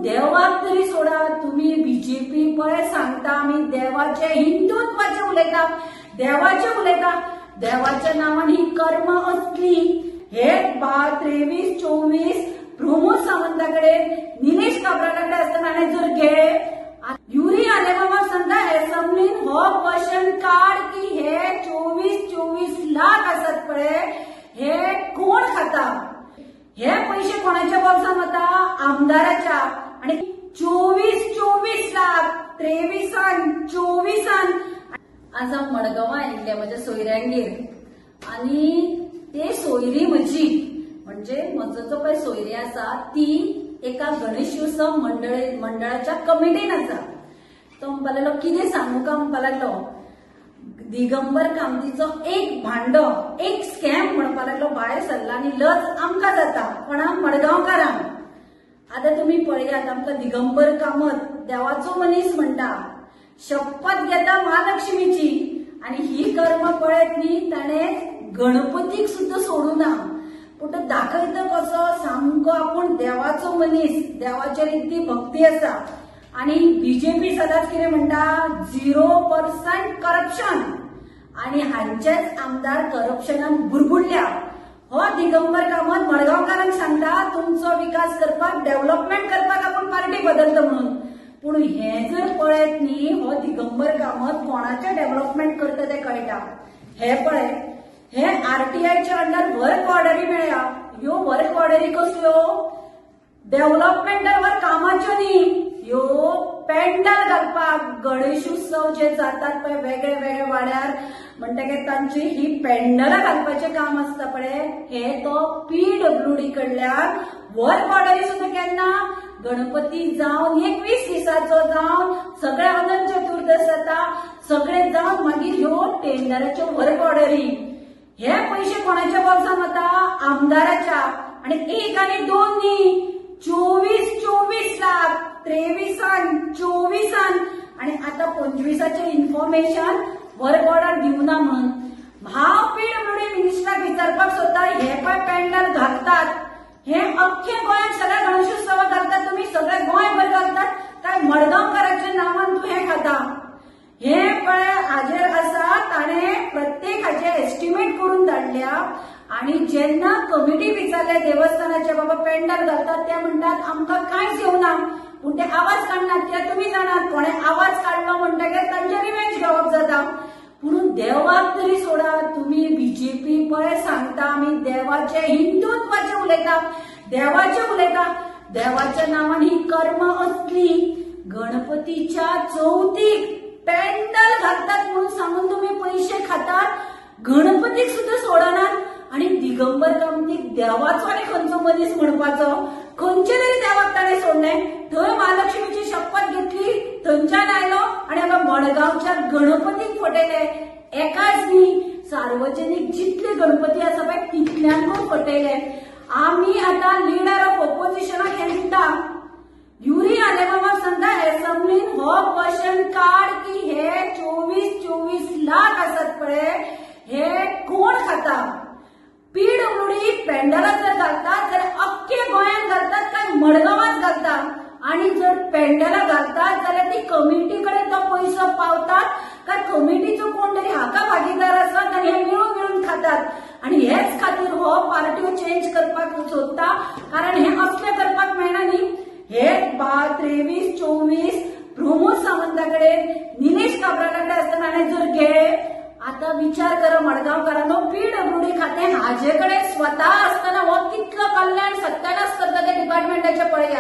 देवाक तरी सोडा, तुम्ही बीजेपी पळय सांगता आम्ही देवाचे हिंदुत्वाचे उलयता, देवाचे उलयता, देवाच्या नावान ही कर्म असली। हे 23-24 प्रमोद सावंताकडे, निलेश काब्रालाकडे असताना हाणें जर गेले, युरी आलेमामा सांगता असेंब्लीन हो क्वेश्चन काढ की हे 24 लाख असत पळय, हे कोण खाता, हे पैसे कोणाच्या बॉक्सान वता, आमदाराच्या। आणि 24 लाख 23-24 आज हांव मडगांवां आयिल्लें म्हज्या सोयऱ्यांगेर, आणि ते सोयरी म्हजी म्हणजे म्हजो जो पळय सोयरी आसा ती एका गणेशोत्सव मंडळाच्या कमिटीन आसा। तो म्हणपाक लागलो कितें सांगू का, म्हणपाक लागलो दिगंबर कामतीचो एक भांडो, एक स्कॅम म्हणपाक लागलो भायर सरला आनी लज आमकां जाता, कोणाक मडगांवकारांक। आता तुम्ही पळयात, आमकां दिगंबर कामत देवाचो मनीस म्हणटा, शपथ घेता महालक्ष्मीची, आणि ही कर्म पळयत न्ही ताणें गणपतीक सुद्धा सोडूं ना, पूण तो दाखयता कसो सामको आपूण देवाचो मनीस, देवाचे रीती भक्ती आसा। आणि बीजेपी सदांच कितें म्हणटा, 0% करप्शन, आणि हांचेच आमदार करप्शनान बुरबुडल्या। हो दिगंबर कामत मडगांवकारांक सांगता तुमचो विकास करपाक, डेव्हलपमेंट करपाक आपूण पार्टी बदलता म्हणून, पूण हे जर पळयत न्ही, हो दिगंबर कामत कोणाचे डेव्हलपमेंट करता ते कळटा। हे पळय, हे आरटीआयच्या अंडर वर्क ऑर्डरी मेळ्ळ्या, ह्यो वर्क ऑर्डरी कसल्यो, डेव्हलपमेंटावर कामाच्यो न्ही, ह्यो पेंडल घालपाक, गणेशोत्सव जे जातात पळय वेगळे वेगळे वाड्यार, म्हणटकीर तांची ही पेंडलां घालपाचें काम आसता पळय, हे तो PWD कडल्यान वर्क ऑर्डरी सुद्दां केन्ना, गणपती जावन 21 दिसाचो जावन सगळे अनंत चतुर्दश जाता, सगळे जावन मागीर ह्यो टेंडराच्यो वर्क ऑर्डरी, हे पैसे कोणाच्या बॉक्सान वता, आमदाराच्या। आणि 1 आणि 2 न्ही, 24 लाख 23-24, आणि आता 25चे इन्फॉर्मेशन वर्क ऑर्डर दिवना म्हणून। हांव PWD मिनिस्टराक विचारपाक सोदता, हे पळय पेंडल घालतात, हे अख्खे गोंयात सगळ्या गणेशोत्सवाक घालतात, तुम्ही सगळे गोंयभर घालतात काय मडगांवकाराच्या नावान तूं हे खाता? हे पळय हाजेर आसा, ताणें प्रत्येक हाचे एस्टिमेट करून धाडल्या, आणि जेन्ना कमिटी विचारले देवस्थानाचे बाबा पेंडल घालतात, ते म्हणटात आमकां कांयच येवना, पूण ते आवाज काडनात, ते तुमी जाणात, कोणे आवाज काडलो म्हणटकीर तांचे रिवेंज घेवप जाता। म्हणून देवाक तरी सोडा, तुम्ही बीजेपी पळय सांगता आम्ही देवाचे हिंदुत्वाचे उलयता, देवाचे उलयता, देवाच्या नावान ही कर्म असली। गणपतीच्या चवथीक पेंडल घालतात म्हणून सांगून तुम्ही पैसे खातात, गणपतीक सुद्धा सोडनात, आणि दिगंबर कामतीक देवाचो आणि खंयचो मनीस म्हणपाचो, खंयचे तरी देवाक ताणें सोडलें, थंय महालक्ष्मीची शपथ घेतली, थंयच्यान आयलो आणि हांगा मडगांवच्या गणपतीक फटयले। एकाच न्ही, सार्वजनीक जितले गणपती आसा पळय तितल्यांकूय फटयले। आमी आता लिडर ऑफ ऑपोजिशनाक हे दिता, युरी आलेमामा सांगता असेंब्लीन हो क्वेश्चन काढ की हे 24 लाख असत पळय, हे कोण खाता। PWD पेंडलां जर घालतात जाल्यार अख्खे गोंयात घालतात काय मडगांवात घालतात, आणि जर पेंडलां घालतात जाल्यार ती कमिटी कडेन तो पैसो पावतात काय कमिटीचो कोण तरी हाका भागीदार आसतात आनी हे मिळून खातात। आणि हेच खातीर हो पार्ट्यो चेंज करपाक सोदता, कारण हे असले करपाक मेळना न्ही। हे 23-24 प्रमोद सावंताकडे, निलेश काब्रालाकडे असताना हाणें जर गेले, आता विचार करा मडगांवकारांनो, PWD खातें हाजेकडे स्वतः असताना हो कितलो कल्याण सत्यानाश करता त्या डिपार्टमेंटाचे पळय।